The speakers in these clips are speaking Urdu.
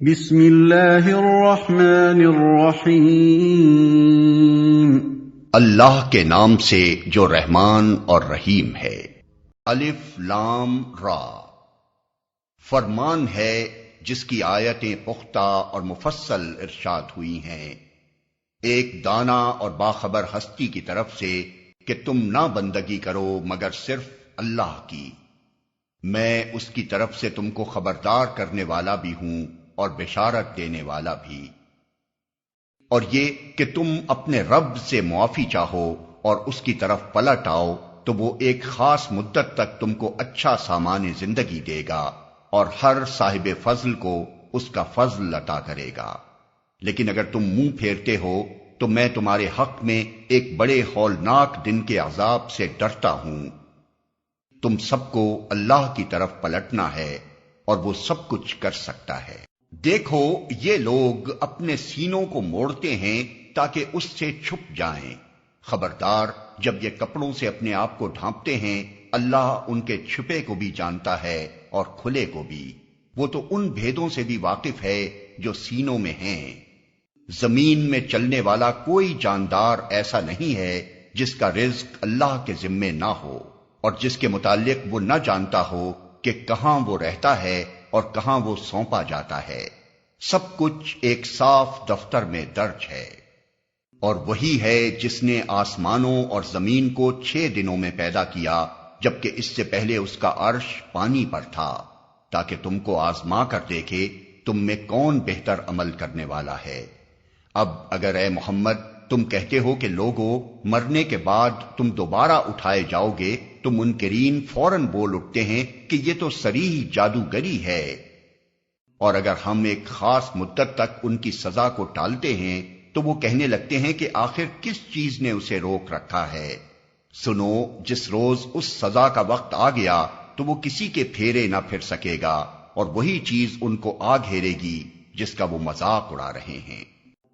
بسم اللہ الرحمن الرحیم۔ اللہ کے نام سے جو رحمان اور رحیم ہے۔ الف لام را، فرمان ہے جس کی آیتیں پختہ اور مفصل ارشاد ہوئی ہیں، ایک دانا اور باخبر ہستی کی طرف سے کہ تم نہ بندگی کرو مگر صرف اللہ کی، میں اس کی طرف سے تم کو خبردار کرنے والا بھی ہوں اور بشارت دینے والا بھی، اور یہ کہ تم اپنے رب سے معافی چاہو اور اس کی طرف پلٹ آؤ تو وہ ایک خاص مدت تک تم کو اچھا سامان زندگی دے گا اور ہر صاحب فضل کو اس کا فضل عطا کرے گا، لیکن اگر تم منہ پھیرتے ہو تو میں تمہارے حق میں ایک بڑے ہولناک دن کے عذاب سے ڈرتا ہوں۔ تم سب کو اللہ کی طرف پلٹنا ہے اور وہ سب کچھ کر سکتا ہے۔ دیکھو یہ لوگ اپنے سینوں کو موڑتے ہیں تاکہ اس سے چھپ جائیں، خبردار جب یہ کپڑوں سے اپنے آپ کو ڈھانپتے ہیں، اللہ ان کے چھپے کو بھی جانتا ہے اور کھلے کو بھی، وہ تو ان بھیدوں سے بھی واقف ہے جو سینوں میں ہیں۔ زمین میں چلنے والا کوئی جاندار ایسا نہیں ہے جس کا رزق اللہ کے ذمے نہ ہو اور جس کے متعلق وہ نہ جانتا ہو کہ کہاں وہ رہتا ہے اور کہاں وہ سونپا جاتا ہے، سب کچھ ایک صاف دفتر میں درج ہے۔ اور وہی ہے جس نے آسمانوں اور زمین کو 6 دنوں میں پیدا کیا، جبکہ اس سے پہلے اس کا عرش پانی پر تھا، تاکہ تم کو آزما کر دیکھے تم میں کون بہتر عمل کرنے والا ہے۔ اب اگر اے محمد تم کہتے ہو کہ لوگوں مرنے کے بعد تم دوبارہ اٹھائے جاؤ گے تو منکرین فوراً بول اٹھتے ہیں کہ یہ تو صریح جادوگری ہے، اور اگر ہم ایک خاص مدت تک ان کی سزا کو ٹالتے ہیں تو وہ کہنے لگتے ہیں کہ آخر کس چیز نے اسے روک رکھا ہے۔ سنو، جس روز اس سزا کا وقت آ گیا تو وہ کسی کے پھیرے نہ پھر سکے گا، اور وہی چیز ان کو آ گھیرے گی جس کا وہ مذاق اڑا رہے ہیں۔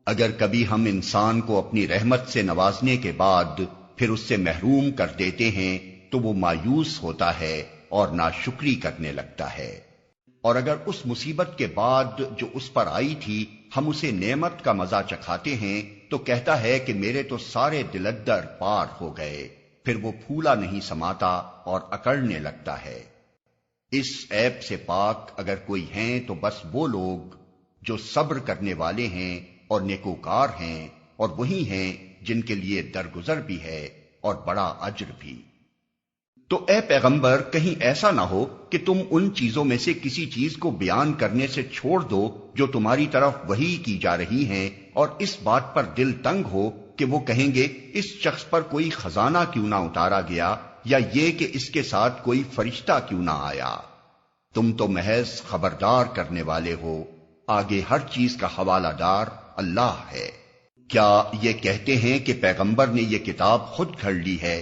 اگر کبھی ہم انسان کو اپنی رحمت سے نوازنے کے بعد پھر اس سے محروم کر دیتے ہیں تو وہ مایوس ہوتا ہے اور ناشکری کرنے لگتا ہے، اور اگر اس مصیبت کے بعد جو اس پر آئی تھی ہم اسے نعمت کا مزہ چکھاتے ہیں تو کہتا ہے کہ میرے تو سارے دلدر پار ہو گئے، پھر وہ پھولا نہیں سماتا اور اکڑنے لگتا ہے۔ اس عیب سے پاک اگر کوئی ہیں تو بس وہ لوگ جو صبر کرنے والے ہیں اور نیکوکار ہیں، اور وہی ہیں جن کے لیے درگزر بھی ہے اور بڑا اجر بھی۔ تو اے پیغمبر کہیں ایسا نہ ہو کہ تم ان چیزوں میں سے کسی چیز کو بیان کرنے سے چھوڑ دو جو تمہاری طرف وحی کی جا رہی ہیں، اور اس بات پر دل تنگ ہو کہ وہ کہیں گے اس شخص پر کوئی خزانہ کیوں نہ اتارا گیا، یا یہ کہ اس کے ساتھ کوئی فرشتہ کیوں نہ آیا۔ تم تو محض خبردار کرنے والے ہو، آگے ہر چیز کا حوالہ دار اللہ ہے۔ کیا یہ کہتے ہیں کہ پیغمبر نے یہ کتاب خود گھڑ لی ہے؟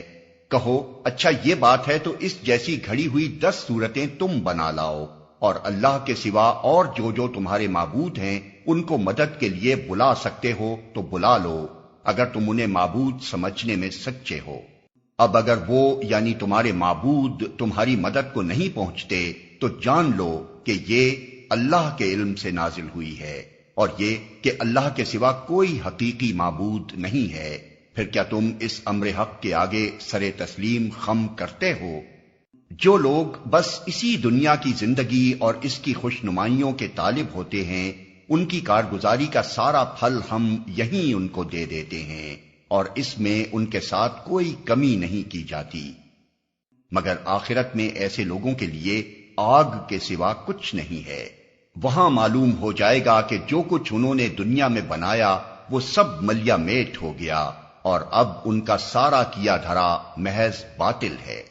کہو اچھا یہ بات ہے تو اس جیسی گھڑی ہوئی 10 صورتیں تم بنا لاؤ، اور اللہ کے سوا اور جو تمہارے معبود ہیں ان کو مدد کے لیے بلا سکتے ہو تو بلا لو، اگر تم انہیں معبود سمجھنے میں سچے ہو۔ اب اگر وہ یعنی تمہارے معبود تمہاری مدد کو نہیں پہنچتے تو جان لو کہ یہ اللہ کے علم سے نازل ہوئی ہے، اور یہ کہ اللہ کے سوا کوئی حقیقی معبود نہیں ہے۔ پھر کیا تم اس امر حق کے آگے سر تسلیم خم کرتے ہو؟ جو لوگ بس اسی دنیا کی زندگی اور اس کی خوش نمائیوں کے طالب ہوتے ہیں، ان کی کارگزاری کا سارا پھل ہم یہیں ان کو دے دیتے ہیں، اور اس میں ان کے ساتھ کوئی کمی نہیں کی جاتی، مگر آخرت میں ایسے لوگوں کے لیے آگ کے سوا کچھ نہیں ہے۔ وہاں معلوم ہو جائے گا کہ جو کچھ انہوں نے دنیا میں بنایا وہ سب ملیا میٹ ہو گیا، اور اب ان کا سارا کیا دھرا محض باطل ہے۔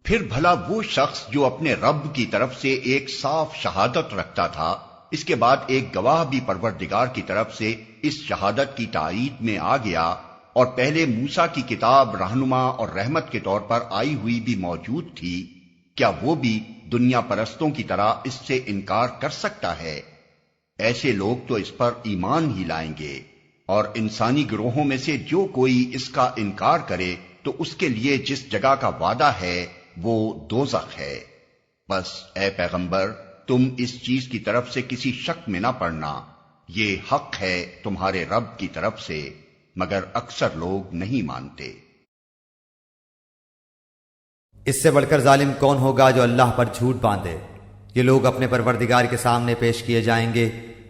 پھر بھلا وہ شخص جو اپنے رب کی طرف سے ایک صاف شہادت رکھتا تھا، اس کے بعد ایک گواہ بھی پروردگار کی طرف سے اس شہادت کی تائید میں آ گیا، اور پہلے موسیٰ کی کتاب رہنما اور رحمت کے طور پر آئی ہوئی بھی موجود تھی، کیا وہ بھی دنیا پرستوں کی طرح اس سے انکار کر سکتا ہے؟ ایسے لوگ تو اس پر ایمان ہی لائیں گے، اور انسانی گروہوں میں سے جو کوئی اس کا انکار کرے تو اس کے لیے جس جگہ کا وعدہ ہے وہ دوزخ ہے۔ بس اے پیغمبر تم اس چیز کی طرف سے کسی شک میں نہ پڑنا، یہ حق ہے تمہارے رب کی طرف سے، مگر اکثر لوگ نہیں مانتے۔ اس سے بڑھ کر ظالم کون ہوگا جو اللہ پر جھوٹ باندھے؟ یہ لوگ اپنے پروردگار کے سامنے پیش کیے جائیں گے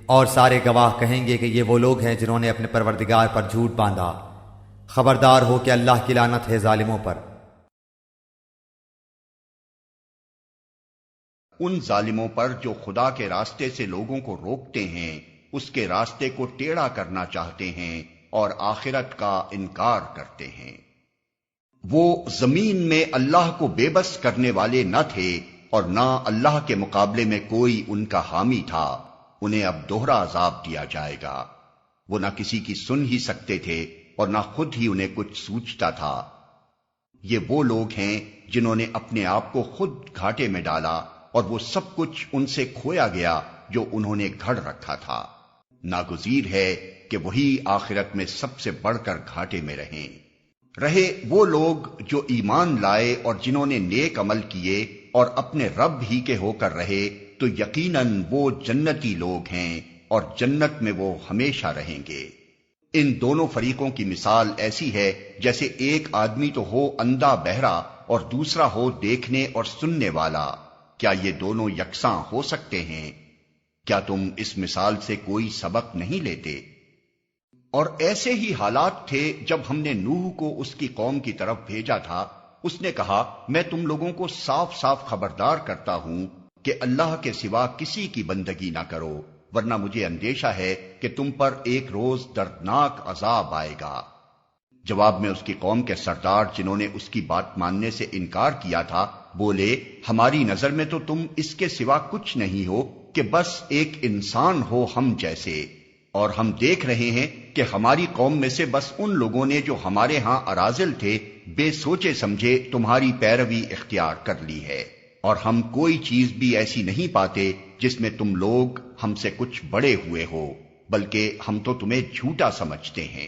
اور سارے گواہ کہیں گے کہ یہ وہ لوگ ہیں جنہوں نے اپنے پروردگار پر جھوٹ باندھا۔ خبردار ہو کہ اللہ کی لعنت ہے ظالموں پر۔ ان ظالموں پر جو خدا کے راستے سے لوگوں کو روکتے ہیں، اس کے راستے کو ٹیڑھا کرنا چاہتے ہیں اور آخرت کا انکار کرتے ہیں۔ وہ زمین میں اللہ کو بے بس کرنے والے نہ تھے اور نہ اللہ کے مقابلے میں کوئی ان کا حامی تھا، انہیں اب دوہرا عذاب دیا جائے گا۔ وہ نہ کسی کی سن ہی سکتے تھے اور نہ خود ہی انہیں کچھ سوچتا تھا۔ یہ وہ لوگ ہیں جنہوں نے اپنے آپ کو خود گھاٹے میں ڈالا اور وہ سب کچھ ان سے کھویا گیا جو انہوں نے گھڑ رکھا تھا۔ ناگزیر ہے کہ وہی آخرت میں سب سے بڑھ کر گھاٹے میں رہے وہ لوگ جو ایمان لائے اور جنہوں نے نیک عمل کیے اور اپنے رب ہی کے ہو کر رہے، تو یقیناً وہ جنتی لوگ ہیں اور جنت میں وہ ہمیشہ رہیں گے۔ ان دونوں فریقوں کی مثال ایسی ہے جیسے ایک آدمی تو ہو اندھا بہرا اور دوسرا ہو دیکھنے اور سننے والا، کیا یہ دونوں یکساں ہو سکتے ہیں؟ کیا تم اس مثال سے کوئی سبق نہیں لیتے؟ اور ایسے ہی حالات تھے جب ہم نے نوح کو اس کی قوم کی طرف بھیجا تھا۔ اس نے کہا، میں تم لوگوں کو صاف صاف خبردار کرتا ہوں کہ اللہ کے سوا کسی کی بندگی نہ کرو، ورنہ مجھے اندیشہ ہے کہ تم پر ایک روز دردناک عذاب آئے گا۔ جواب میں اس کی قوم کے سردار جنہوں نے اس کی بات ماننے سے انکار کیا تھا بولے، ہماری نظر میں تو تم اس کے سوا کچھ نہیں ہو کہ بس ایک انسان ہو ہم جیسے، اور ہم دیکھ رہے ہیں کہ ہماری قوم میں سے بس ان لوگوں نے جو ہمارے ہاں اراذل تھے بے سوچے سمجھے تمہاری پیروی اختیار کر لی ہے، اور ہم کوئی چیز بھی ایسی نہیں پاتے جس میں تم لوگ ہم سے کچھ بڑے ہوئے ہو، بلکہ ہم تو تمہیں جھوٹا سمجھتے ہیں۔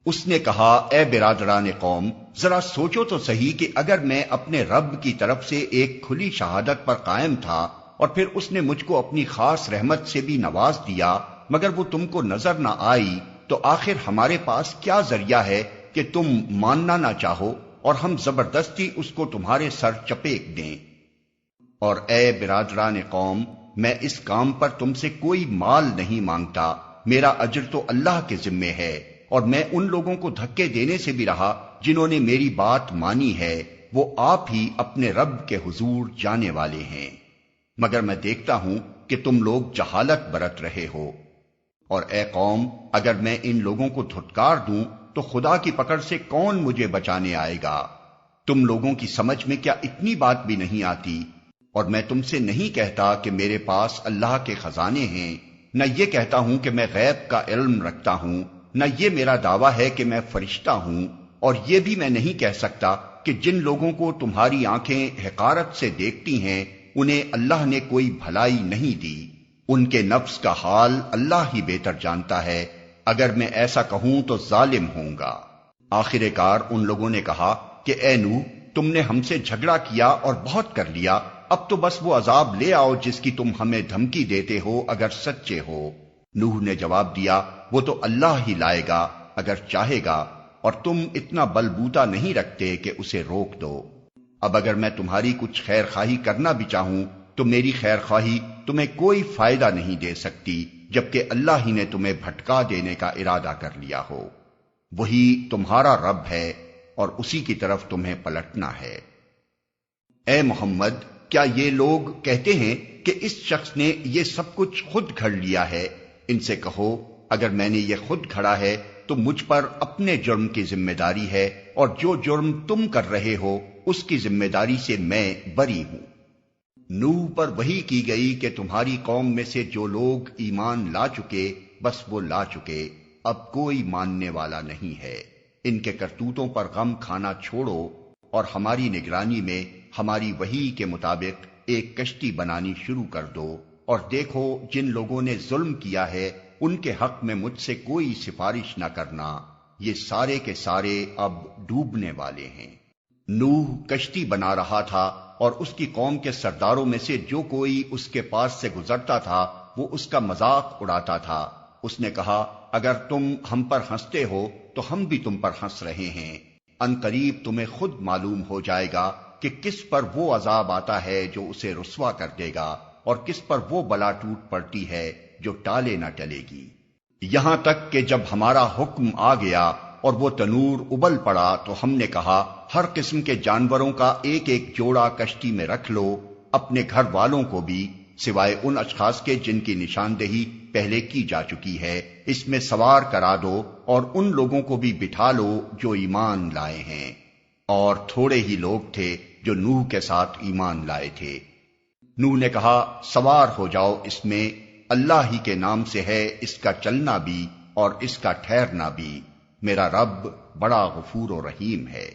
اس نے کہا، اے برادران قوم، ذرا سوچو تو صحیح کہ اگر میں اپنے رب کی طرف سے ایک کھلی شہادت پر قائم تھا اور پھر اس نے مجھ کو اپنی خاص رحمت سے بھی نواز دیا مگر وہ تم کو نظر نہ آئی، تو آخر ہمارے پاس کیا ذریعہ ہے کہ تم ماننا نہ چاہو اور ہم زبردستی اس کو تمہارے سر چپیٹ دیں؟ اور اے برادران قوم، میں اس کام پر تم سے کوئی مال نہیں مانگتا، میرا اجر تو اللہ کے ذمے ہے، اور میں ان لوگوں کو دھکے دینے سے بھی رہا جنہوں نے میری بات مانی ہے، وہ آپ ہی اپنے رب کے حضور جانے والے ہیں، مگر میں دیکھتا ہوں کہ تم لوگ جہالت برت رہے ہو۔ اور اے قوم، اگر میں ان لوگوں کو دھتکار دوں تو خدا کی پکڑ سے کون مجھے بچانے آئے گا؟ تم لوگوں کی سمجھ میں کیا اتنی بات بھی نہیں آتی؟ اور میں تم سے نہیں کہتا کہ میرے پاس اللہ کے خزانے ہیں، نہ یہ کہتا ہوں کہ میں غیب کا علم رکھتا ہوں، نہ یہ میرا دعویٰ ہے کہ میں فرشتہ ہوں، اور یہ بھی میں نہیں کہہ سکتا کہ جن لوگوں کو تمہاری آنکھیں حقارت سے دیکھتی ہیں انہیں اللہ نے کوئی بھلائی نہیں دی، ان کے نفس کا حال اللہ ہی بہتر جانتا ہے، اگر میں ایسا کہوں تو ظالم ہوں گا۔ آخر کار ان لوگوں نے کہا کہ اے نوح، تم نے ہم سے جھگڑا کیا اور بہت کر لیا، اب تو بس وہ عذاب لے آؤ جس کی تم ہمیں دھمکی دیتے ہو اگر سچے ہو۔ نوح نے جواب دیا، وہ تو اللہ ہی لائے گا اگر چاہے گا، اور تم اتنا بلبوتا نہیں رکھتے کہ اسے روک دو۔ اب اگر میں تمہاری کچھ خیر خواہی کرنا بھی چاہوں تو میری خیر خواہی تمہیں کوئی فائدہ نہیں دے سکتی، جبکہ اللہ ہی نے تمہیں بھٹکا دینے کا ارادہ کر لیا ہو۔ وہی تمہارا رب ہے اور اسی کی طرف تمہیں پلٹنا ہے۔ اے محمد، کیا یہ لوگ کہتے ہیں کہ اس شخص نے یہ سب کچھ خود گھڑ لیا ہے؟ ان سے کہو، اگر میں نے یہ خود گھڑا ہے تو مجھ پر اپنے جرم کی ذمہ داری ہے، اور جو جرم تم کر رہے ہو اس کی ذمہ داری سے میں بری ہوں۔ نوح پر وحی کی گئی کہ تمہاری قوم میں سے جو لوگ ایمان لا چکے بس وہ لا چکے، اب کوئی ماننے والا نہیں ہے۔ ان کے کرتوتوں پر غم کھانا چھوڑو اور ہماری نگرانی میں ہماری وحی کے مطابق ایک کشتی بنانی شروع کر دو، اور دیکھو جن لوگوں نے ظلم کیا ہے ان کے حق میں مجھ سے کوئی سفارش نہ کرنا، یہ سارے کے سارے اب ڈوبنے والے ہیں۔ نوح کشتی بنا رہا تھا اور اس کی قوم کے سرداروں میں سے جو کوئی اس کے پاس سے گزرتا تھا وہ اس کا مذاق اڑاتا تھا۔ اس نے کہا اگر تم ہم پر ہنستے ہو تو ہم بھی تم پر ہنس رہے ہیں، ان قریب تمہیں خود معلوم ہو جائے گا کہ کس پر وہ عذاب آتا ہے جو اسے رسوا کر دے گا اور کس پر وہ بلا ٹوٹ پڑتی ہے جو ٹالے نہ ٹلے گی۔ یہاں تک کہ جب ہمارا حکم آ گیا اور وہ تنور ابل پڑا تو ہم نے کہا ہر قسم کے جانوروں کا ایک ایک جوڑا کشتی میں رکھ لو، اپنے گھر والوں کو بھی سوائے ان اشخاص کے جن کی نشاندہی پہلے کی جا چکی ہے، اس میں سوار کرا دو اور ان لوگوں کو بھی بٹھا لو جو ایمان لائے ہیں، اور تھوڑے ہی لوگ تھے جو نوح کے ساتھ ایمان لائے تھے۔ نوح نے کہا سوار ہو جاؤ اس میں، اللہ ہی کے نام سے ہے اس کا چلنا بھی اور اس کا ٹھہرنا بھی، میرا رب بڑا غفور و رحیم ہے۔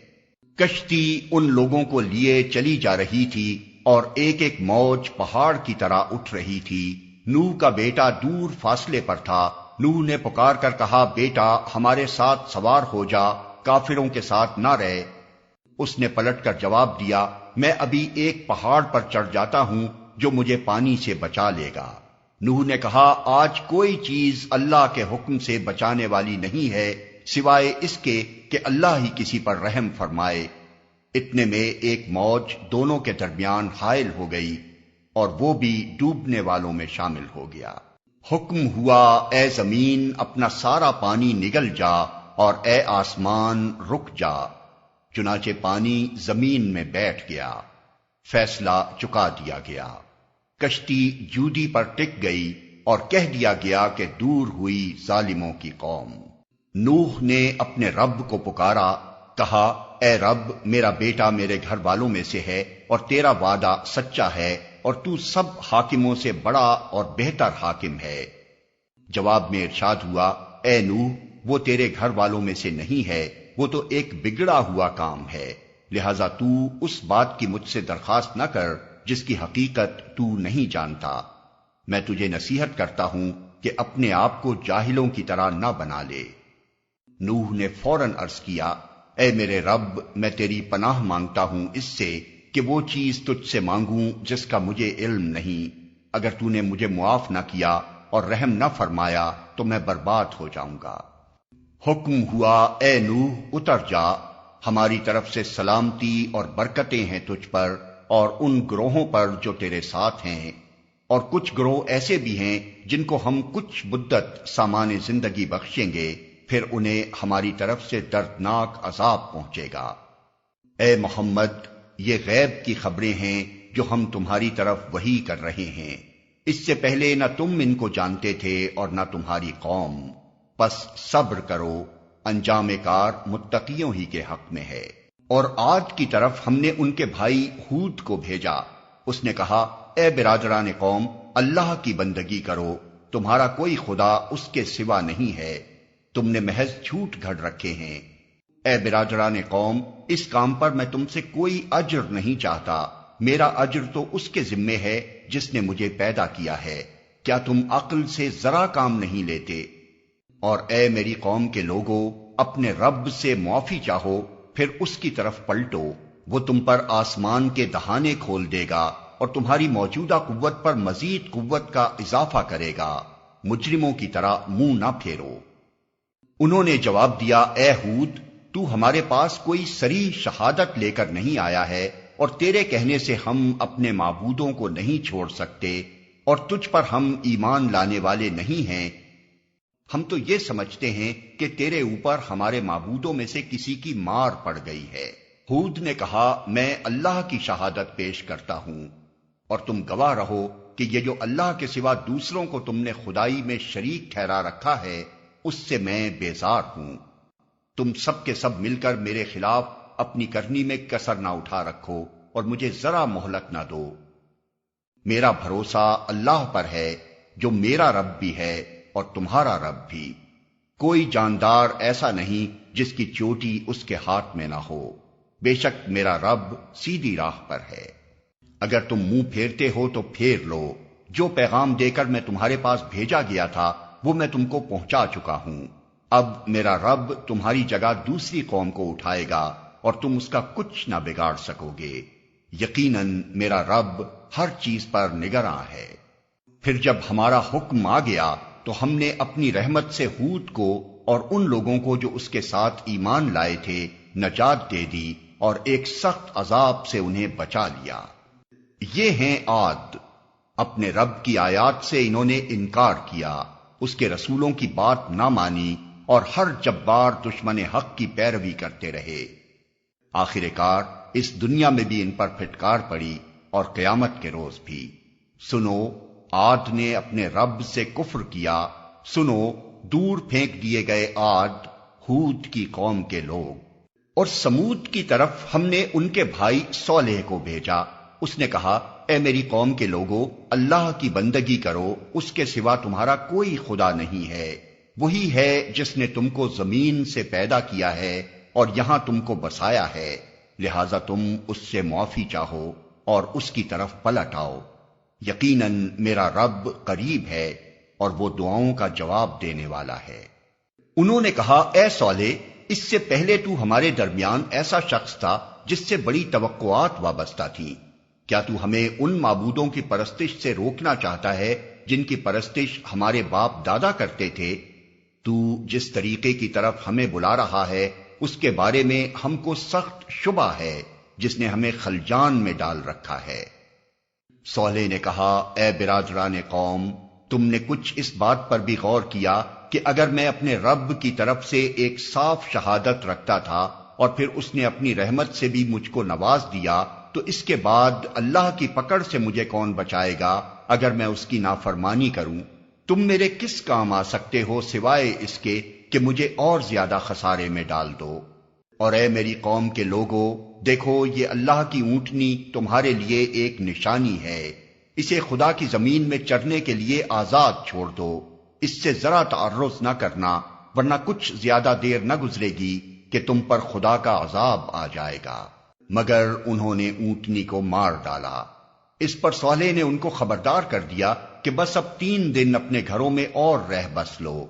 کشتی ان لوگوں کو لیے چلی جا رہی تھی اور ایک ایک موج پہاڑ کی طرح اٹھ رہی تھی۔ نوح کا بیٹا دور فاصلے پر تھا۔ نوح نے پکار کر کہا بیٹا ہمارے ساتھ سوار ہو جا، کافروں کے ساتھ نہ رہے۔ اس نے پلٹ کر جواب دیا میں ابھی ایک پہاڑ پر چڑھ جاتا ہوں جو مجھے پانی سے بچا لے گا۔ نوح نے کہا آج کوئی چیز اللہ کے حکم سے بچانے والی نہیں ہے سوائے اس کے کہ اللہ ہی کسی پر رحم فرمائے۔ اتنے میں ایک موج دونوں کے درمیان حائل ہو گئی اور وہ بھی ڈوبنے والوں میں شامل ہو گیا۔ حکم ہوا اے زمین اپنا سارا پانی نگل جا اور اے آسمان رک جا، چنانچہ پانی زمین میں بیٹھ گیا، فیصلہ چکا دیا گیا۔ کشتی جودی پر ٹک گئی اور کہہ دیا گیا کہ دور ہوئی ظالموں کی قوم۔ نوح نے اپنے رب کو پکارا، کہا اے رب میرا بیٹا میرے گھر والوں میں سے ہے اور تیرا وعدہ سچا ہے اور تو سب حاکموں سے بڑا اور بہتر حاکم ہے۔ جواب میں ارشاد ہوا اے نوح وہ تیرے گھر والوں میں سے نہیں ہے، وہ تو ایک بگڑا ہوا کام ہے، لہذا تو اس بات کی مجھ سے درخواست نہ کر جس کی حقیقت تو نہیں جانتا۔ میں تجھے نصیحت کرتا ہوں کہ اپنے آپ کو جاہلوں کی طرح نہ بنا لے۔ نوح نے فوراً عرض کیا اے میرے رب میں تیری پناہ مانگتا ہوں اس سے کہ وہ چیز تجھ سے مانگوں جس کا مجھے علم نہیں، اگر تو نے مجھے معاف نہ کیا اور رحم نہ فرمایا تو میں برباد ہو جاؤں گا۔ حکم ہوا اے نوح اتر جا، ہماری طرف سے سلامتی اور برکتیں ہیں تجھ پر اور ان گروہوں پر جو تیرے ساتھ ہیں، اور کچھ گروہ ایسے بھی ہیں جن کو ہم کچھ مدت سامان زندگی بخشیں گے، پھر انہیں ہماری طرف سے دردناک عذاب پہنچے گا۔ اے محمد یہ غیب کی خبریں ہیں جو ہم تمہاری طرف وحی کر رہے ہیں، اس سے پہلے نہ تم ان کو جانتے تھے اور نہ تمہاری قوم، پس صبر کرو، انجام کار متقیوں ہی کے حق میں ہے۔ اور عاد کی طرف ہم نے ان کے بھائی ہود کو بھیجا، اس نے کہا اے برادران قوم اللہ کی بندگی کرو، تمہارا کوئی خدا اس کے سوا نہیں ہے، تم نے محض جھوٹ گھڑ رکھے ہیں۔ اے برادران قوم اس کام پر میں تم سے کوئی اجر نہیں چاہتا، میرا اجر تو اس کے ذمے ہے جس نے مجھے پیدا کیا ہے، کیا تم عقل سے ذرا کام نہیں لیتے؟ اور اے میری قوم کے لوگوں اپنے رب سے معافی چاہو پھر اس کی طرف پلٹو، وہ تم پر آسمان کے دہانے کھول دے گا اور تمہاری موجودہ قوت پر مزید قوت کا اضافہ کرے گا، مجرموں کی طرح منہ نہ پھیرو۔ انہوں نے جواب دیا اے ہود تو ہمارے پاس کوئی صریح شہادت لے کر نہیں آیا ہے اور تیرے کہنے سے ہم اپنے معبودوں کو نہیں چھوڑ سکتے اور تجھ پر ہم ایمان لانے والے نہیں ہیں، ہم تو یہ سمجھتے ہیں کہ تیرے اوپر ہمارے معبودوں میں سے کسی کی مار پڑ گئی ہے۔ ہود نے کہا میں اللہ کی شہادت پیش کرتا ہوں اور تم گواہ رہو کہ یہ جو اللہ کے سوا دوسروں کو تم نے خدائی میں شریک ٹھہرا رکھا ہے اس سے میں بیزار ہوں۔ تم سب کے سب مل کر میرے خلاف اپنی کرنی میں کسر نہ اٹھا رکھو اور مجھے ذرا مہلت نہ دو۔ میرا بھروسہ اللہ پر ہے جو میرا رب بھی ہے اور تمہارا رب بھی، کوئی جاندار ایسا نہیں جس کی چوٹی اس کے ہاتھ میں نہ ہو، بے شک میرا رب سیدھی راہ پر ہے۔ اگر تم منہ پھیرتے ہو تو پھیر لو، جو پیغام دے کر میں تمہارے پاس بھیجا گیا تھا وہ میں تم کو پہنچا چکا ہوں، اب میرا رب تمہاری جگہ دوسری قوم کو اٹھائے گا اور تم اس کا کچھ نہ بگاڑ سکو گے۔ یقیناً میرا رب ہر چیز پر نگراں ہے۔ پھر جب ہمارا حکم آ گیا تو ہم نے اپنی رحمت سے ہود کو اور ان لوگوں کو جو اس کے ساتھ ایمان لائے تھے نجات دے دی اور ایک سخت عذاب سے انہیں بچا لیا۔ یہ ہیں عاد، اپنے رب کی آیات سے انہوں نے انکار کیا، اس کے رسولوں کی بات نہ مانی اور ہر جبار دشمن حق کی پیروی کرتے رہے۔ آخر کار اس دنیا میں بھی ان پر پھٹکار پڑی اور قیامت کے روز بھی۔ سنو، عاد نے اپنے رب سے کفر کیا، سنو دور پھینک دیے گئے عاد، ہود کی قوم کے لوگ۔ اور سمود کی طرف ہم نے ان کے بھائی صالح کو بھیجا، اس نے کہا اے میری قوم کے لوگو، اللہ کی بندگی کرو، اس کے سوا تمہارا کوئی خدا نہیں ہے، وہی ہے جس نے تم کو زمین سے پیدا کیا ہے اور یہاں تم کو بسایا ہے، لہذا تم اس سے معافی چاہو اور اس کی طرف پلٹ آؤ۔ یقیناً میرا رب قریب ہے اور وہ دعاؤں کا جواب دینے والا ہے۔ انہوں نے کہا اے صالح، اس سے پہلے تو ہمارے درمیان ایسا شخص تھا جس سے بڑی توقعات وابستہ تھیں، کیا تو ہمیں ان معبودوں کی پرستش سے روکنا چاہتا ہے جن کی پرستش ہمارے باپ دادا کرتے تھے؟ تو جس طریقے کی طرف ہمیں بلا رہا ہے اس کے بارے میں ہم کو سخت شبہ ہے، جس نے ہمیں خلجان میں ڈال رکھا ہے۔ صالح نے کہا اے برادران قوم، تم نے کچھ اس بات پر بھی غور کیا کہ اگر میں اپنے رب کی طرف سے ایک صاف شہادت رکھتا تھا اور پھر اس نے اپنی رحمت سے بھی مجھ کو نواز دیا، تو اس کے بعد اللہ کی پکڑ سے مجھے کون بچائے گا اگر میں اس کی نافرمانی کروں؟ تم میرے کس کام آ سکتے ہو سوائے اس کے کہ مجھے اور زیادہ خسارے میں ڈال دو۔ اور اے میری قوم کے لوگو، دیکھو یہ اللہ کی اونٹنی تمہارے لیے ایک نشانی ہے، اسے خدا کی زمین میں چرنے کے لیے آزاد چھوڑ دو، اس سے ذرا تعرض نہ کرنا، ورنہ کچھ زیادہ دیر نہ گزرے گی کہ تم پر خدا کا عذاب آ جائے گا۔ مگر انہوں نے اونٹنی کو مار ڈالا۔ اس پر صالح نے ان کو خبردار کر دیا کہ بس اب 3 دن اپنے گھروں میں اور رہ بس لو،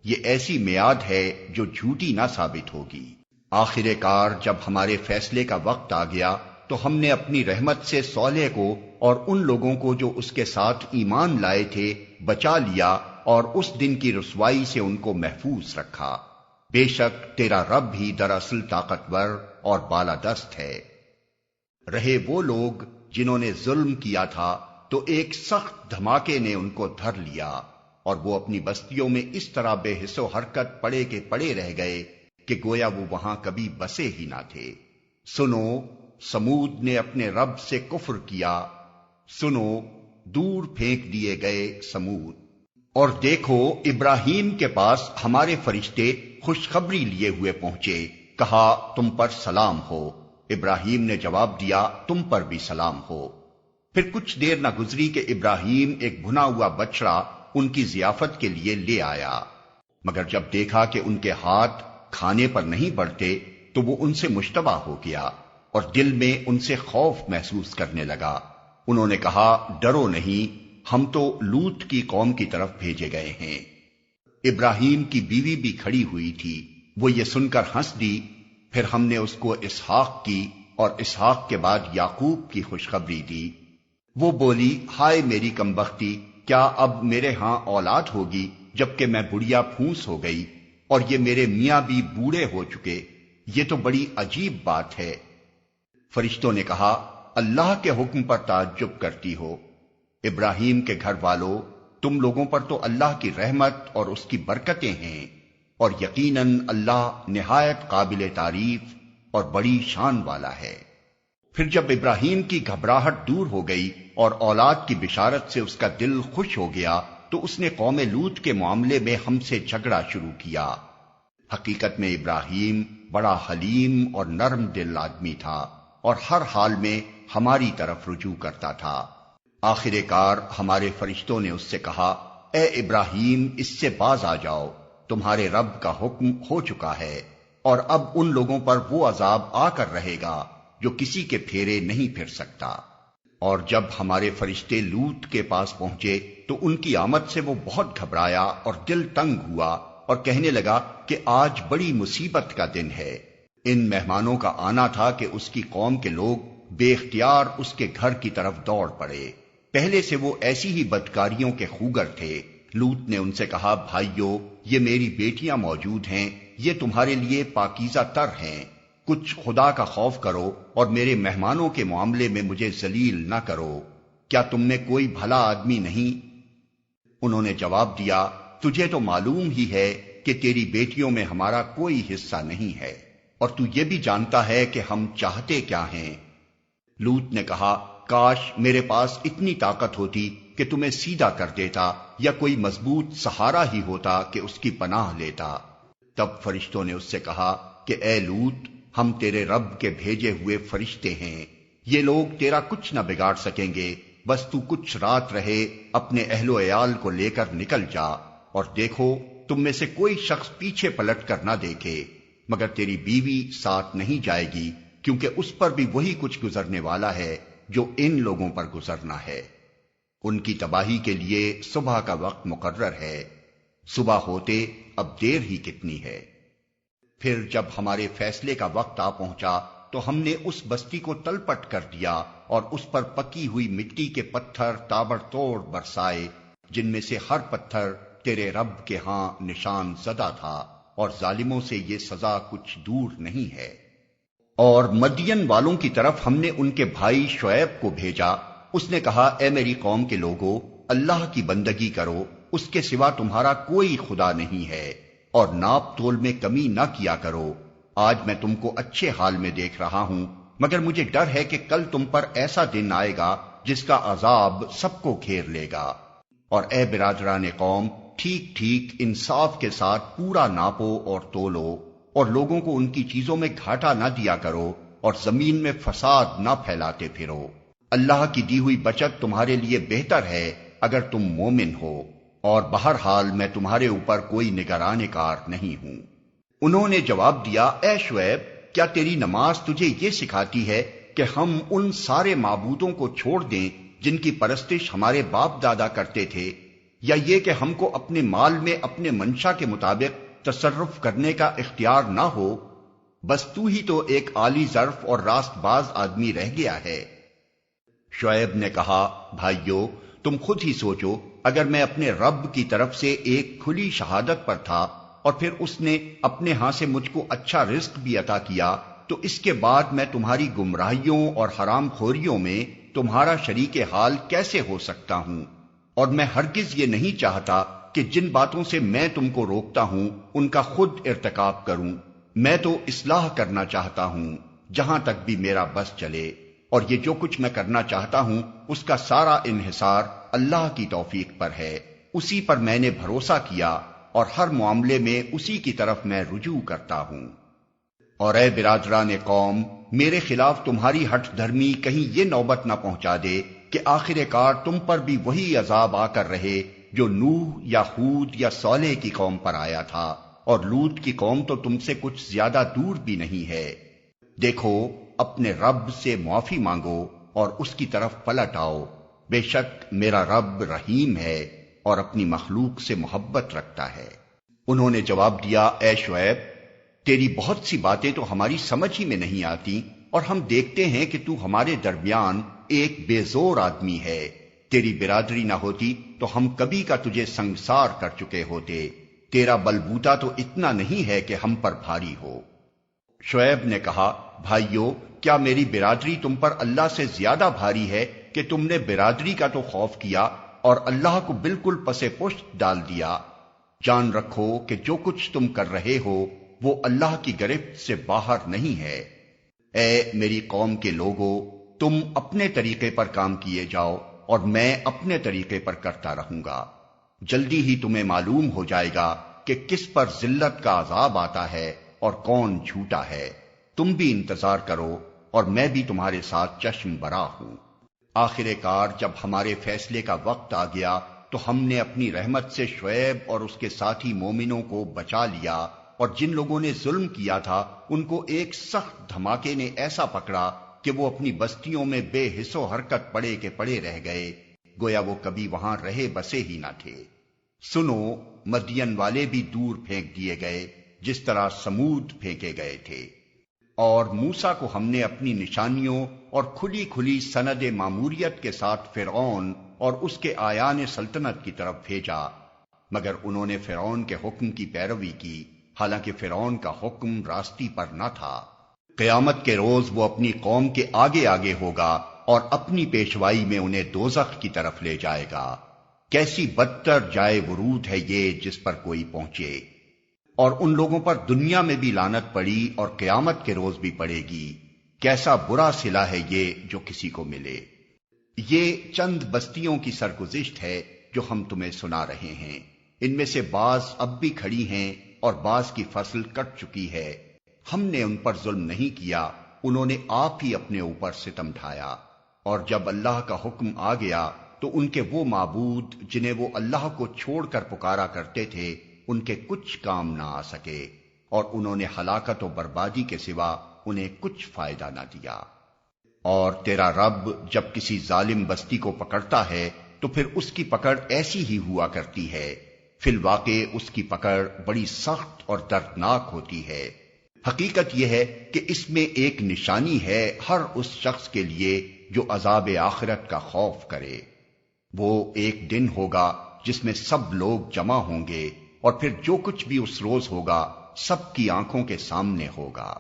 یہ ایسی میعاد ہے جو جھوٹی نہ ثابت ہوگی۔ آخر کار جب ہمارے فیصلے کا وقت آ گیا تو ہم نے اپنی رحمت سے صالح کو اور ان لوگوں کو جو اس کے ساتھ ایمان لائے تھے بچا لیا اور اس دن کی رسوائی سے ان کو محفوظ رکھا۔ بے شک تیرا رب ہی دراصل طاقتور اور بالادست ہے۔ رہے وہ لوگ جنہوں نے ظلم کیا تھا تو ایک سخت دھماکے نے ان کو دھر لیا اور وہ اپنی بستیوں میں اس طرح بے حس و حرکت پڑے کے پڑے رہ گئے کہ گویا وہ وہاں کبھی بسے ہی نہ تھے۔ سنو، سمود نے اپنے رب سے کفر کیا، سنو دور پھینک دیے گئے سمود۔ اور دیکھو ابراہیم کے پاس ہمارے فرشتے خوشخبری لیے ہوئے پہنچے، کہا تم پر سلام ہو۔ ابراہیم نے جواب دیا تم پر بھی سلام ہو۔ پھر کچھ دیر نہ گزری کہ ابراہیم ایک بھنا ہوا بچڑا ان کی ضیافت کے لیے لے آیا، مگر جب دیکھا کہ ان کے ہاتھ کھانے پر نہیں بڑھتے تو وہ ان سے مشتبہ ہو گیا اور دل میں ان سے خوف محسوس کرنے لگا۔ انہوں نے کہا ڈرو نہیں، ہم تو لوط کی قوم کی طرف بھیجے گئے ہیں۔ ابراہیم کی بیوی بھی کھڑی ہوئی تھی، وہ یہ سن کر ہنس دی۔ پھر ہم نے اس کو اسحاق کی اور اسحاق کے بعد یعقوب کی خوشخبری دی۔ وہ بولی ہائے میری کمبختی، کیا اب میرے ہاں اولاد ہوگی جبکہ میں بڑھیا پھونس ہو گئی اور یہ میرے میاں بھی بوڑھے ہو چکے؟ یہ تو بڑی عجیب بات ہے۔ فرشتوں نے کہا اللہ کے حکم پر تعجب کرتی ہو، ابراہیم کے گھر والوں، تم لوگوں پر تو اللہ کی رحمت اور اس کی برکتیں ہیں، اور یقیناً اللہ نہایت قابل تعریف اور بڑی شان والا ہے۔ پھر جب ابراہیم کی گھبراہٹ دور ہو گئی اور اولاد کی بشارت سے اس کا دل خوش ہو گیا تو اس نے قوم لوط کے معاملے میں ہم سے جھگڑا شروع کیا۔ حقیقت میں ابراہیم بڑا حلیم اور نرم دل آدمی تھا اور ہر حال میں ہماری طرف رجوع کرتا تھا۔ آخر کار ہمارے فرشتوں نے اس سے کہا اے ابراہیم، اس سے باز آ جاؤ، تمہارے رب کا حکم ہو چکا ہے اور اب ان لوگوں پر وہ عذاب آ کر رہے گا جو کسی کے پھیرے نہیں پھر سکتا۔ اور جب ہمارے فرشتے لوط کے پاس پہنچے تو ان کی آمد سے وہ بہت گھبرایا اور دل تنگ ہوا اور کہنے لگا کہ آج بڑی مصیبت کا دن ہے۔ ان مہمانوں کا آنا تھا کہ اس کی قوم کے لوگ بے اختیار اس کے گھر کی طرف دوڑ پڑے۔ پہلے سے وہ ایسی ہی بدکاریوں کے خوگر تھے۔ لوط نے ان سے کہا، بھائیو، یہ میری بیٹیاں موجود ہیں، یہ تمہارے لیے پاکیزہ تر ہیں، کچھ خدا کا خوف کرو اور میرے مہمانوں کے معاملے میں مجھے ذلیل نہ کرو۔ کیا تم میں کوئی بھلا آدمی نہیں؟ انہوں نے جواب دیا، تجھے تو معلوم ہی ہے کہ تیری بیٹیوں میں ہمارا کوئی حصہ نہیں ہے، اور تو یہ بھی جانتا ہے کہ ہم چاہتے کیا ہیں۔ لوط نے کہا، کاش میرے پاس اتنی طاقت ہوتی کہ تمہیں سیدھا کر دیتا، یا کوئی مضبوط سہارا ہی ہوتا کہ اس کی پناہ لیتا۔ تب فرشتوں نے اس سے کہا کہ اے لوط، ہم تیرے رب کے بھیجے ہوئے فرشتے ہیں، یہ لوگ تیرا کچھ نہ بگاڑ سکیں گے، بس تو کچھ رات رہے، اپنے اہل و عیال کو لے کر نکل جا، اور دیکھو تم میں سے کوئی شخص پیچھے پلٹ کر نہ دیکھے، مگر تیری بیوی ساتھ نہیں جائے گی، کیونکہ اس پر بھی وہی کچھ گزرنے والا ہے جو ان لوگوں پر گزرنا ہے۔ ان کی تباہی کے لیے صبح کا وقت مقرر ہے، صبح ہوتے اب دیر ہی کتنی ہے۔ پھر جب ہمارے فیصلے کا وقت آ پہنچا تو ہم نے اس بستی کو تلپٹ کر دیا اور اس پر پکی ہوئی مٹی کے پتھر تابڑ توڑ برسائے، جن میں سے ہر پتھر تیرے رب کے ہاں نشان زدہ تھا، اور ظالموں سے یہ سزا کچھ دور نہیں ہے۔ اور مدین والوں کی طرف ہم نے ان کے بھائی شعیب کو بھیجا۔ اس نے کہا، اے میری قوم کے لوگو، اللہ کی بندگی کرو، اس کے سوا تمہارا کوئی خدا نہیں ہے، اور ناپ تول میں کمی نہ کیا کرو۔ آج میں تم کو اچھے حال میں دیکھ رہا ہوں، مگر مجھے ڈر ہے کہ کل تم پر ایسا دن آئے گا جس کا عذاب سب کو گھیر لے گا۔ اور اے برادران قوم، ٹھیک ٹھیک انصاف کے ساتھ پورا ناپو اور تولو، اور لوگوں کو ان کی چیزوں میں گھاٹا نہ دیا کرو، اور زمین میں فساد نہ پھیلاتے پھرو۔ اللہ کی دی ہوئی بچت تمہارے لیے بہتر ہے اگر تم مومن ہو، اور بہرحال میں تمہارے اوپر کوئی نگران کار نہیں ہوں۔ انہوں نے جواب دیا، اے شعیب، کیا تیری نماز تجھے یہ سکھاتی ہے کہ ہم ان سارے معبودوں کو چھوڑ دیں جن کی پرستش ہمارے باپ دادا کرتے تھے، یا یہ کہ ہم کو اپنے مال میں اپنے منشا کے مطابق تصرف کرنے کا اختیار نہ ہو؟ بس تو ہی تو ایک عالی ظرف اور راست باز آدمی رہ گیا ہے۔ شعیب نے کہا، بھائیو، تم خود ہی سوچو، اگر میں اپنے رب کی طرف سے ایک کھلی شہادت پر تھا، اور پھر اس نے اپنے ہاں سے مجھ کو اچھا رزق بھی عطا کیا، تو اس کے بعد میں تمہاری گمراہیوں اور حرام خوریوں میں تمہارا شریک حال کیسے ہو سکتا ہوں؟ اور میں ہرگز یہ نہیں چاہتا کہ جن باتوں سے میں تم کو روکتا ہوں ان کا خود ارتکاب کروں۔ میں تو اصلاح کرنا چاہتا ہوں جہاں تک بھی میرا بس چلے، اور یہ جو کچھ میں کرنا چاہتا ہوں اس کا سارا انحصار اللہ کی توفیق پر ہے۔ اسی پر میں نے بھروسہ کیا، اور ہر معاملے میں اسی کی طرف میں رجوع کرتا ہوں۔ اور اے برادران قوم، میرے خلاف تمہاری ہٹ دھرمی کہیں یہ نوبت نہ پہنچا دے کہ آخر کار تم پر بھی وہی عذاب آ کر رہے جو نوح یا ہود یا صالح کی قوم پر آیا تھا، اور لوط کی قوم تو تم سے کچھ زیادہ دور بھی نہیں ہے۔ دیکھو، اپنے رب سے معافی مانگو اور اس کی طرف پلٹ آؤ، بے شک میرا رب رحیم ہے اور اپنی مخلوق سے محبت رکھتا ہے۔ انہوں نے جواب دیا، اے شعیب، تیری بہت سی باتیں تو ہماری سمجھ ہی میں نہیں آتی، اور ہم دیکھتے ہیں کہ تو ہمارے درمیان ایک بے زور آدمی ہے۔ تیری برادری نہ ہوتی تو ہم کبھی کا تجھے سنگسار کر چکے ہوتے۔ تیرا بلبوتا تو اتنا نہیں ہے کہ ہم پر بھاری ہو۔ شعیب نے کہا، بھائیو، کیا میری برادری تم پر اللہ سے زیادہ بھاری ہے کہ تم نے برادری کا تو خوف کیا اور اللہ کو بالکل پسے پشت ڈال دیا؟ جان رکھو کہ جو کچھ تم کر رہے ہو وہ اللہ کی گرفت سے باہر نہیں ہے۔ اے میری قوم کے لوگو، تم اپنے طریقے پر کام کیے جاؤ اور میں اپنے طریقے پر کرتا رہوں گا۔ جلدی ہی تمہیں معلوم ہو جائے گا کہ کس پر ذلت کا عذاب آتا ہے اور کون جھوٹا ہے۔ تم بھی انتظار کرو اور میں بھی تمہارے ساتھ چشم برا ہوں۔ آخر کار جب ہمارے فیصلے کا وقت آ گیا تو ہم نے اپنی رحمت سے شعیب اور اس کے ساتھی مومنوں کو بچا لیا، اور جن لوگوں نے ظلم کیا تھا ان کو ایک سخت دھماکے نے ایسا پکڑا کہ وہ اپنی بستیوں میں بے حس و حرکت پڑے کے پڑے رہ گئے، گویا وہ کبھی وہاں رہے بسے ہی نہ تھے۔ سنو، مدین والے بھی دور پھینک دیے گئے جس طرح سمود پھینکے گئے تھے۔ اور موسیٰ کو ہم نے اپنی نشانیوں اور کھلی کھلی سند ماموریت کے ساتھ فرعون اور اس کے آیان سلطنت کی طرف بھیجا، مگر انہوں نے فرعون کے حکم کی پیروی کی، حالانکہ فرعون کا حکم راستی پر نہ تھا۔ قیامت کے روز وہ اپنی قوم کے آگے آگے ہوگا اور اپنی پیشوائی میں انہیں دوزخ کی طرف لے جائے گا۔ کیسی بدتر جائے ورود ہے یہ جس پر کوئی پہنچے۔ اور ان لوگوں پر دنیا میں بھی لعنت پڑی اور قیامت کے روز بھی پڑے گی۔ کیسا برا صلہ ہے یہ جو کسی کو ملے۔ یہ چند بستیوں کی سرگزشت ہے جو ہم تمہیں سنا رہے ہیں، ان میں سے بعض اب بھی کھڑی ہیں اور بعض کی فصل کٹ چکی ہے۔ ہم نے ان پر ظلم نہیں کیا، انہوں نے آپ ہی اپنے اوپر ستم ڈھایا۔ اور جب اللہ کا حکم آ گیا تو ان کے وہ معبود جنہیں وہ اللہ کو چھوڑ کر پکارا کرتے تھے ان کے کچھ کام نہ آ سکے، اور انہوں نے ہلاکت و بربادی کے سوا انہیں کچھ فائدہ نہ دیا۔ اور تیرا رب جب کسی ظالم بستی کو پکڑتا ہے تو پھر اس کی پکڑ ایسی ہی ہوا کرتی ہے، فی الواقع اس کی پکڑ بڑی سخت اور دردناک ہوتی ہے۔ حقیقت یہ ہے کہ اس میں ایک نشانی ہے ہر اس شخص کے لیے جو عذاب آخرت کا خوف کرے۔ وہ ایک دن ہوگا جس میں سب لوگ جمع ہوں گے، اور پھر جو کچھ بھی اس روز ہوگا سب کی آنکھوں کے سامنے ہوگا۔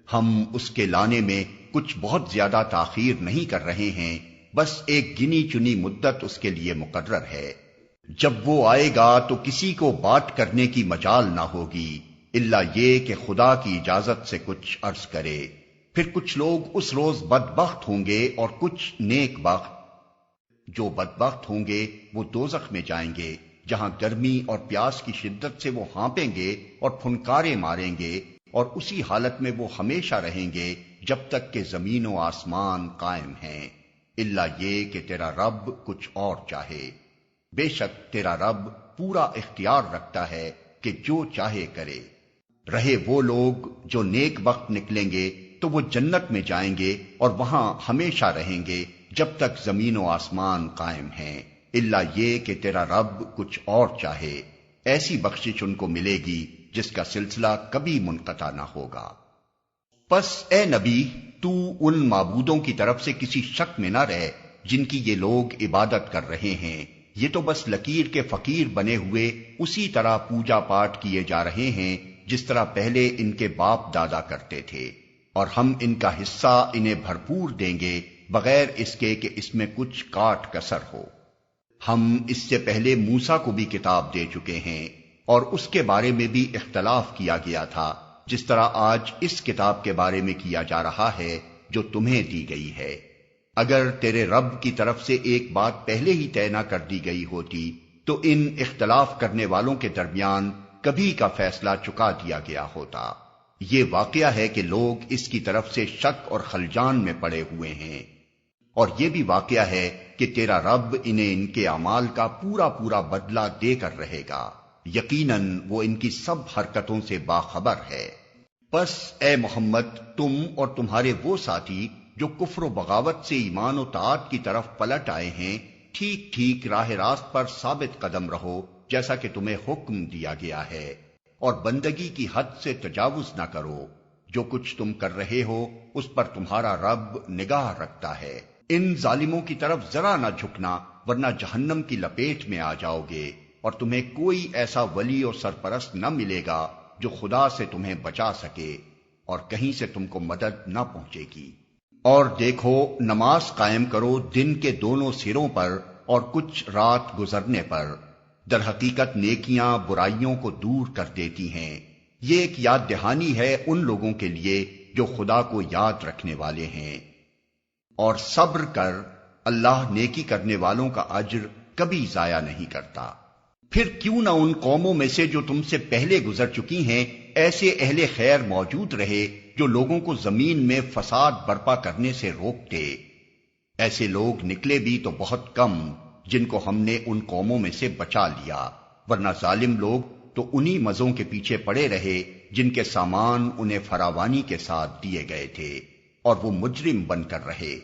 ہم اس کے لانے میں کچھ بہت زیادہ تاخیر نہیں کر رہے ہیں، بس ایک گنی چنی مدت اس کے لیے مقرر ہے۔ جب وہ آئے گا تو کسی کو بات کرنے کی مجال نہ ہوگی الا یہ کہ خدا کی اجازت سے کچھ عرض کرے۔ پھر کچھ لوگ اس روز بدبخت ہوں گے اور کچھ نیک بخت۔ جو بدبخت ہوں گے وہ دوزخ میں جائیں گے، جہاں گرمی اور پیاس کی شدت سے وہ ہانپیں گے اور پھنکارے ماریں گے، اور اسی حالت میں وہ ہمیشہ رہیں گے جب تک کہ زمین و آسمان قائم ہیں، الا یہ کہ تیرا رب کچھ اور چاہے۔ بے شک تیرا رب پورا اختیار رکھتا ہے کہ جو چاہے کرے۔ رہے وہ لوگ جو نیک وقت نکلیں گے تو وہ جنت میں جائیں گے اور وہاں ہمیشہ رہیں گے جب تک زمین و آسمان قائم ہیں، الا یہ کہ تیرا رب کچھ اور چاہے۔ ایسی بخشش ان کو ملے گی جس کا سلسلہ کبھی منقطع نہ ہوگا۔ پس اے نبی، تو ان معبودوں کی طرف سے کسی شک میں نہ رہ جن کی یہ لوگ عبادت کر رہے ہیں، یہ تو بس لکیر کے فقیر بنے ہوئے اسی طرح پوجا پاٹ کیے جا رہے ہیں جس طرح پہلے ان کے باپ دادا کرتے تھے، اور ہم ان کا حصہ انہیں بھرپور دیں گے بغیر اس کے کہ اس میں کچھ کاٹ کسر ہو۔ ہم اس سے پہلے موسیٰ کو بھی کتاب دے چکے ہیں اور اس کے بارے میں بھی اختلاف کیا گیا تھا، جس طرح آج اس کتاب کے بارے میں کیا جا رہا ہے جو تمہیں دی گئی ہے۔ اگر تیرے رب کی طرف سے ایک بات پہلے ہی طے نہ کر دی گئی ہوتی تو ان اختلاف کرنے والوں کے درمیان کبھی کا فیصلہ چکا دیا گیا ہوتا۔ یہ واقعہ ہے کہ لوگ اس کی طرف سے شک اور خلجان میں پڑے ہوئے ہیں، اور یہ بھی واقعہ ہے کہ تیرا رب انہیں ان کے اعمال کا پورا پورا بدلہ دے کر رہے گا، یقیناً وہ ان کی سب حرکتوں سے باخبر ہے۔ پس اے محمد، تم اور تمہارے وہ ساتھی جو کفر و بغاوت سے ایمان و طاعت کی طرف پلٹ آئے ہیں، ٹھیک ٹھیک راہ راست پر ثابت قدم رہو جیسا کہ تمہیں حکم دیا گیا ہے، اور بندگی کی حد سے تجاوز نہ کرو۔ جو کچھ تم کر رہے ہو اس پر تمہارا رب نگاہ رکھتا ہے۔ ان ظالموں کی طرف ذرا نہ جھکنا ورنہ جہنم کی لپیٹ میں آ جاؤ گے، اور تمہیں کوئی ایسا ولی اور سرپرست نہ ملے گا جو خدا سے تمہیں بچا سکے، اور کہیں سے تم کو مدد نہ پہنچے گی۔ اور دیکھو، نماز قائم کرو دن کے دونوں سروں پر اور کچھ رات گزرنے پر، در حقیقت نیکیاں برائیوں کو دور کر دیتی ہیں۔ یہ ایک یاد دہانی ہے ان لوگوں کے لیے جو خدا کو یاد رکھنے والے ہیں۔ اور صبر کر، اللہ نیکی کرنے والوں کا اجر کبھی ضائع نہیں کرتا۔ پھر کیوں نہ ان قوموں میں سے جو تم سے پہلے گزر چکی ہیں ایسے اہل خیر موجود رہے جو لوگوں کو زمین میں فساد برپا کرنے سے روکتے۔ ایسے لوگ نکلے بھی تو بہت کم جن کو ہم نے ان قوموں میں سے بچا لیا، ورنہ ظالم لوگ تو انہی مزوں کے پیچھے پڑے رہے جن کے سامان انہیں فراوانی کے ساتھ دیے گئے تھے، اور وہ مجرم بن کر رہے۔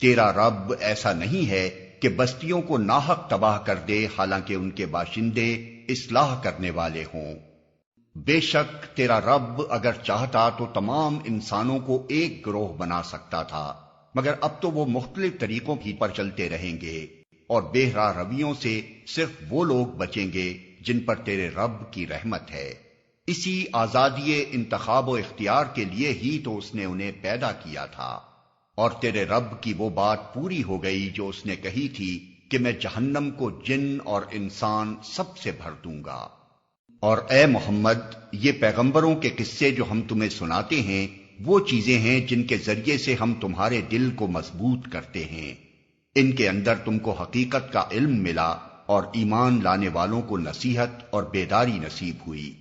تیرا رب ایسا نہیں ہے کہ بستیوں کو ناحق تباہ کر دے حالانکہ ان کے باشندے اصلاح کرنے والے ہوں۔ بے شک تیرا رب اگر چاہتا تو تمام انسانوں کو ایک گروہ بنا سکتا تھا، مگر اب تو وہ مختلف طریقوں کی پر چلتے رہیں گے، اور بے راہ رویوں سے صرف وہ لوگ بچیں گے جن پر تیرے رب کی رحمت ہے۔ اسی آزادی انتخاب و اختیار کے لیے ہی تو اس نے انہیں پیدا کیا تھا، اور تیرے رب کی وہ بات پوری ہو گئی جو اس نے کہی تھی کہ میں جہنم کو جن اور انسان سب سے بھر دوں گا۔ اور اے محمد، یہ پیغمبروں کے قصے جو ہم تمہیں سناتے ہیں وہ چیزیں ہیں جن کے ذریعے سے ہم تمہارے دل کو مضبوط کرتے ہیں۔ ان کے اندر تم کو حقیقت کا علم ملا، اور ایمان لانے والوں کو نصیحت اور بیداری نصیب ہوئی۔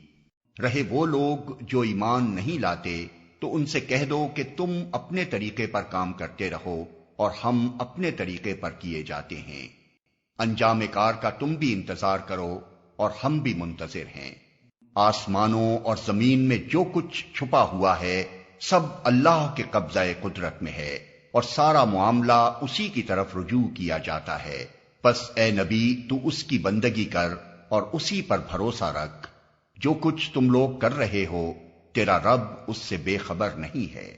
رہے وہ لوگ جو ایمان نہیں لاتے تو ان سے کہہ دو کہ تم اپنے طریقے پر کام کرتے رہو اور ہم اپنے طریقے پر کیے جاتے ہیں۔ انجام کار کا تم بھی انتظار کرو اور ہم بھی منتظر ہیں۔ آسمانوں اور زمین میں جو کچھ چھپا ہوا ہے سب اللہ کے قبضہ قدرت میں ہے، اور سارا معاملہ اسی کی طرف رجوع کیا جاتا ہے۔ پس اے نبی تو اس کی بندگی کر اور اسی پر بھروسہ رکھ۔ جو کچھ تم لوگ کر رہے ہو تیرا رب اس سے بے خبر نہیں ہے۔